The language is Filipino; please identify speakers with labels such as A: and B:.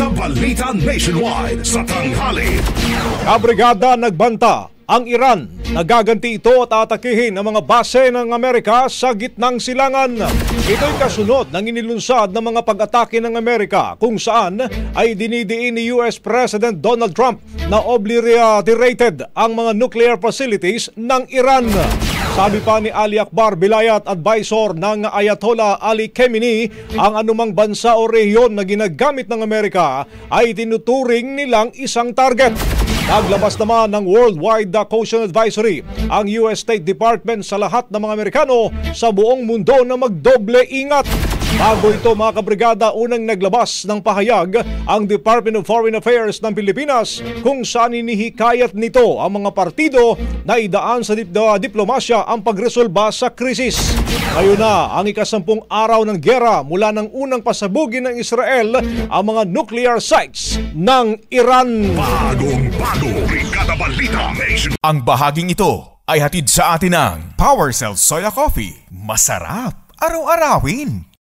A: Brigada Balita Nationwide sa tanghali.
B: Kabrigada nagbanta, ang Iran nagaganti ito at atakihin ang mga base ng Amerika sa gitnang silangan. Ito'y kasunod ng inilunsad ng mga pag-atake ng Amerika kung saan ay dinidiin ni US President Donald Trump na obliterated ang mga nuclear facilities ng Iran. Sabi pa ni Ali Akbar Vilayat, advisor ng Ayatollah Ali Khamenei, ang anumang bansa o rehiyon na ginagamit ng Amerika ay tinuturing nilang isang target. Naglabas naman ng Worldwide Caution Advisory ang US State Department sa lahat ng mga Amerikano sa buong mundo na magdoble ingat. Bago ito mga kabrigada, unang naglabas ng pahayag ang Department of Foreign Affairs ng Pilipinas kung saan inihikayat nito ang mga partido na idaan sa diplomasya ang pagresolba sa krisis. Ngayon na ang ikasampung araw ng giyera mula ng unang pasabugin ng Israel ang mga nuclear sites ng Iran.
A: Bagong-bago, Brigada Balita Nation.
C: Ang bahaging ito ay hatid sa atin ng PowerCell Soya Coffee. Masarap araw-arawin.